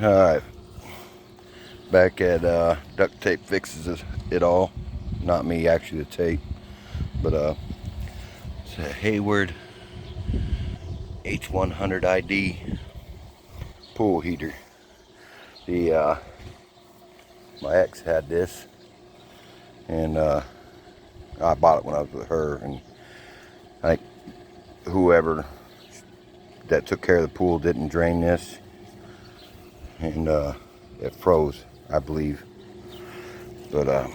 Alright, back at Duct Tape Fixes It All. Not me, actually, the tape. But it's a Hayward H100id pool heater. The my ex had this, and I bought it when I was with her, and I think whoever that took care of the pool didn't drain this, and it froze, I believe. But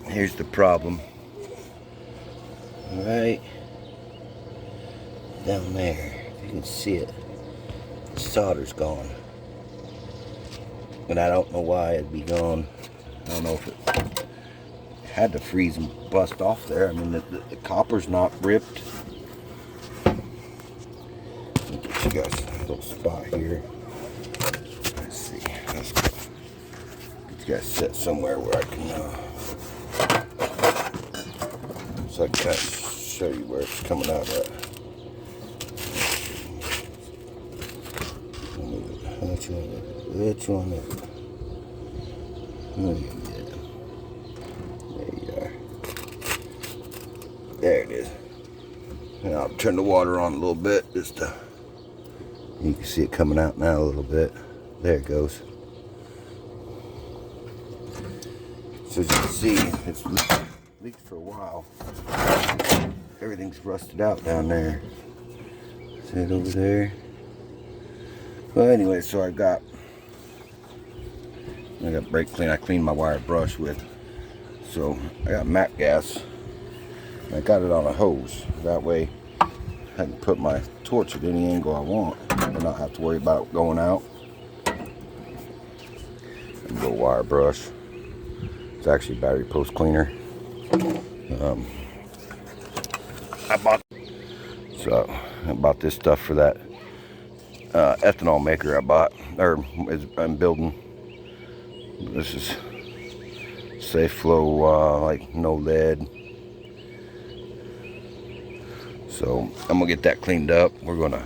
here's the problem. Right down there, if you can see it, the solder's gone. And I don't know why it'd be gone. I don't know if it had to freeze and bust off there. I mean, the copper's not ripped. Let me get you guys a little spot here. Let's see. Let's get you guys set somewhere where I can so I can show you where it's coming out at. Which one is it? Oh, yeah. There you are. There it is. And I'll turn the water on a little bit just to, you can see it coming out now a little bit. There it goes. So as you can see, it's leaked for a while. Everything's rusted out down there. See it over there? Well, anyway, so I got brake clean. I cleaned my wire brush with. So I got MAP gas. I got it on a hose. That way I can put my torch at any angle I want and not have to worry about it going out. And go wire brush. It's actually battery post cleaner. I bought this stuff for that ethanol maker I bought, or I'm building. This is safe flow, like no lead. So I'm gonna get that cleaned up. We're gonna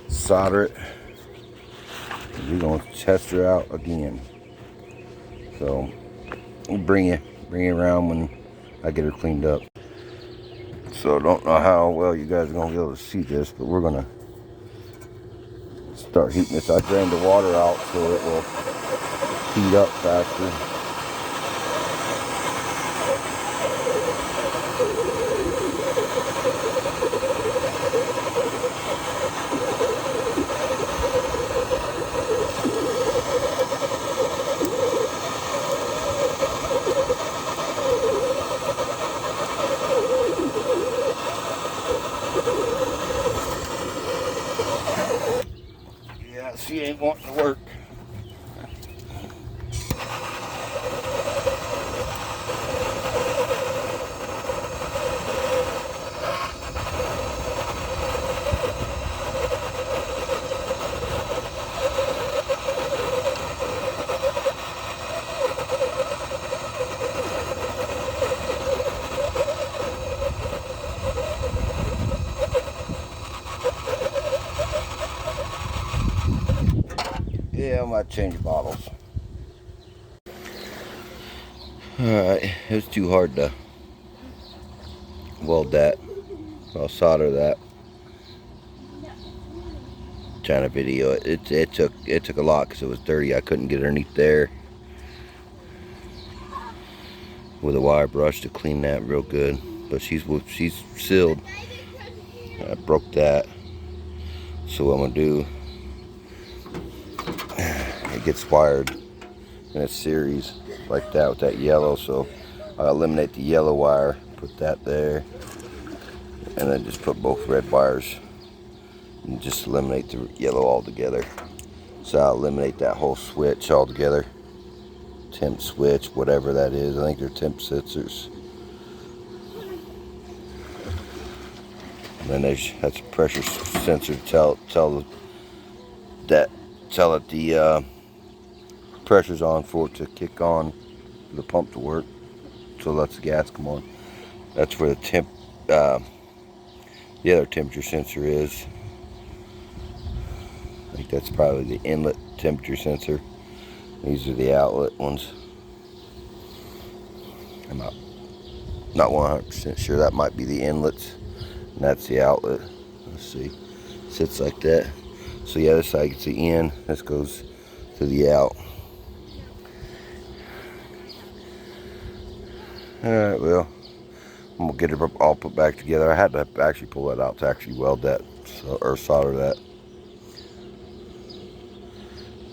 solder it. We're gonna test her out again. So we'll bring you around when I get her cleaned up. So I don't know how well you guys are gonna be able to see this, but we're gonna start heating this. I drained the water out so it will heat up faster. Yeah, she ain't wanting to work. Yeah, I might change bottles. Alright, it was too hard to weld that. I'll solder that. Trying to video it. It took a lot because it was dirty. I couldn't get underneath there with a wire brush to clean that real good. But she's sealed. I broke that. So what I'm gonna do, it gets wired in a series like that with that yellow, so I'll eliminate the yellow wire, put that there, and then just put both red wires and just eliminate the yellow altogether. So I'll eliminate that whole switch altogether. Temp switch, whatever that is. I think they're temp sensors. And then that's a pressure sensor to tell it the pressure's on for it to kick on, for the pump to work, so it lets the gas come on. That's where the other temperature sensor is. think that's probably the inlet temperature sensor. These are the outlet ones. I'm not 100% sure. That might be the inlets, and that's the outlet. Let's see. Sits like that. So yeah, this side gets the in. This goes to the out. Alright, well, I'm gonna get it all put back together. I had to actually pull that out to actually weld that, or solder that.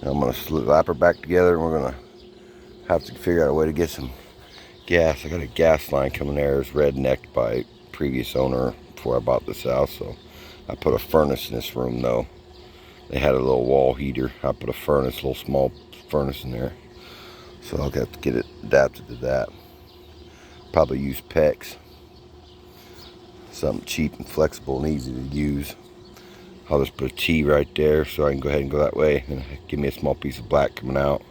I'm gonna slap her back together, and we're gonna have to figure out a way to get some gas. I got a gas line coming there. It was rednecked by previous owner before I bought this house, so I put a furnace in this room though. They had a little wall heater. I put a furnace, a little small furnace in there. So I'll have to get it adapted to that. Probably use PEX. Something cheap and flexible and easy to use. I'll just put a T right there so I can go ahead and go that way. And give me a small piece of black coming out.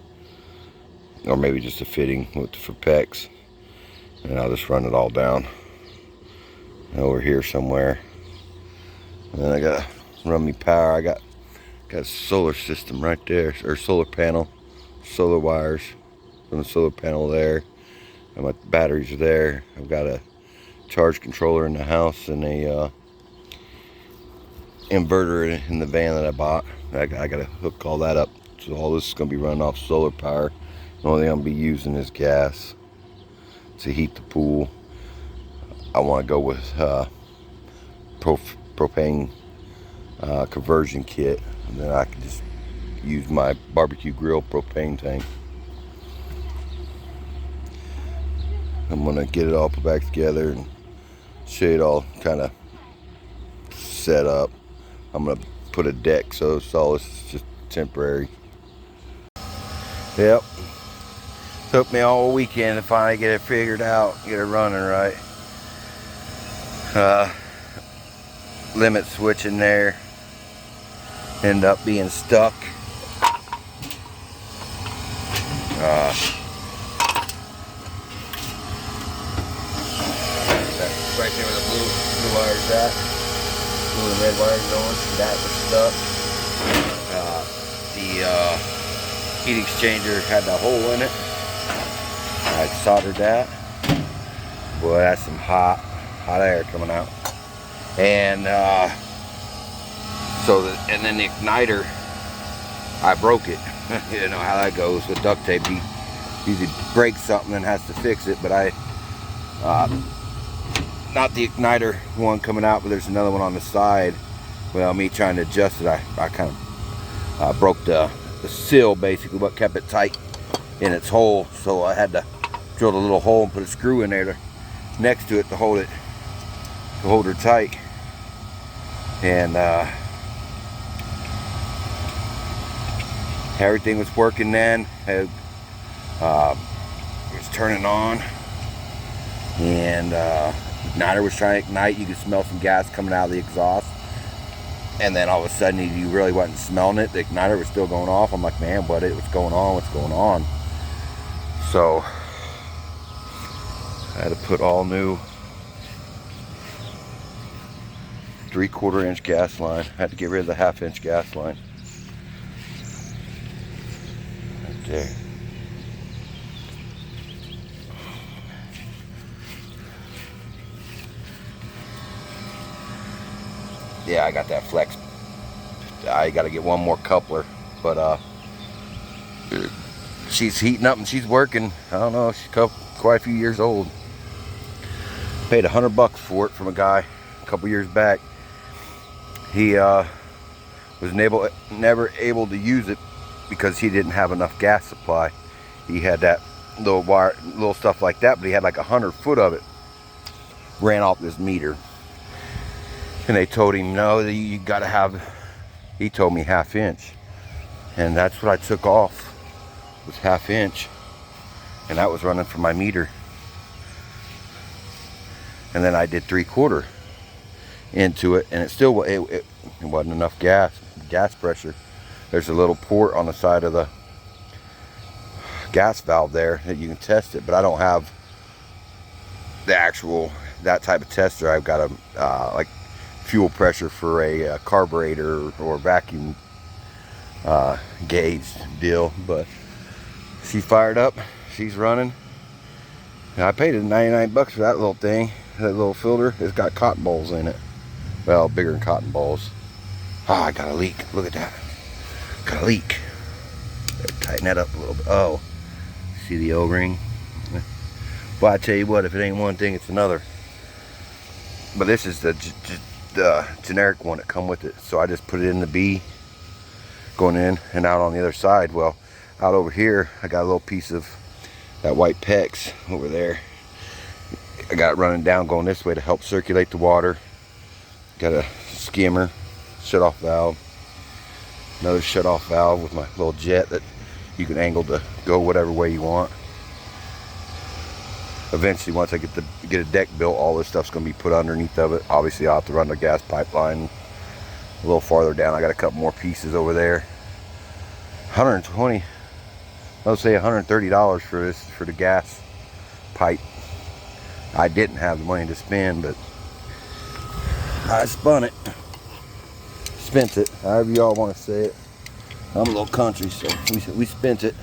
Or maybe just a fitting for PEX. And I'll just run it all down over here somewhere. And then I gotta run me power. I got a solar system right there, or solar panel, solar wires from the solar panel there, and my batteries are there. I've got a charge controller in the house and a inverter in the van that I bought. I gotta hook all that up, so all this is gonna be running off solar power. The only thing I'm gonna be using is gas to heat the pool. I want to go with propane conversion kit, and then I can just use my barbecue grill propane tank. I'm gonna get it all put back together and show you it all kind of set up. I'm gonna put a deck, so it's all this is just temporary. Yep. Took me all weekend to finally get it figured out, get it running right. Limit switch in there. End up being stuck. That's right there where the blue wire's at. Blue and red wire's going. That was stuck. The heat exchanger had a hole in it. I soldered that. Boy, that's some hot air coming out. And and then the igniter, I broke it. You know how that goes with duct tape. You usually break something and has to fix it, but not the igniter one coming out, but there's another one on the side. Well, me trying to adjust it, I kind of broke the seal, basically, what kept it tight in its hole. So I had to drill a little hole and put a screw in there next to it to hold her tight. And everything was working then. It was turning on, and igniter was trying to ignite. You could smell some gas coming out of the exhaust, and then all of a sudden you really wasn't smelling it. The igniter was still going off. I'm like, man, what's going on? What's going on? So I had to put all new 3/4 inch gas line. I had to get rid of the 1/2 inch gas line. Right there. Yeah, I got that flex. I got to get one more coupler, but she's heating up and she's working. I don't know, she's quite a few years old. Paid $100 for it from a guy a couple years back. He was never able to use it because he didn't have enough gas supply. He had that little wire, little stuff like that, but he had like 100 foot of it ran off this meter. And they told him, no, you gotta have, he told me 1/2 inch. And that's what I took off, was 1/2 inch. And that was running from my meter. And then I did 3/4 into it, and it still it wasn't enough gas pressure. There's a little port on the side of the gas valve there that you can test it, but I don't have the actual that type of tester. I've got a like fuel pressure for a carburetor or vacuum gauge deal, but she's fired up, she's running. And I paid it 99 bucks for that little thing, that little filter. It's got cotton balls in it. Well, bigger than cotton balls. Ah, I got a leak. Look at that. Got a leak. Better tighten that up a little bit. Oh, see the O-ring? Well, I tell you what, if it ain't one thing, it's another. But this is the generic one that come with it. So I just put it in the B, going in and out on the other side. Well, out over here, I got a little piece of that white PEX over there. I got it running down, going this way to help circulate the water. Got a skimmer, shut-off valve. Another shut-off valve with my little jet that you can angle to go whatever way you want. Eventually, once I get a deck built, all this stuff's going to be put underneath of it. Obviously, I'll have to run the gas pipeline a little farther down. I got a couple more pieces over there. 120, let's say $130 for this, for the gas pipe. I didn't have the money to spend, but I spun it. Spent it, however y'all want to say it. I'm a little country, so we spent it.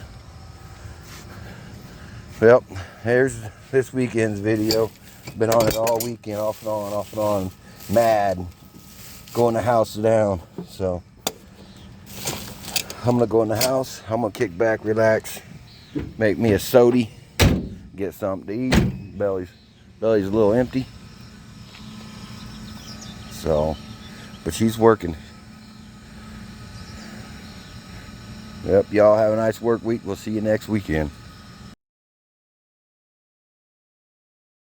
Well, here's this weekend's video. Been on it all weekend, off and on, mad, going the house down. So I'm gonna go in the house. I'm gonna kick back, relax, make me a soda, get something to eat. Belly's a little empty. So, but she's working. Yep, y'all have a nice work week. We'll see you next weekend.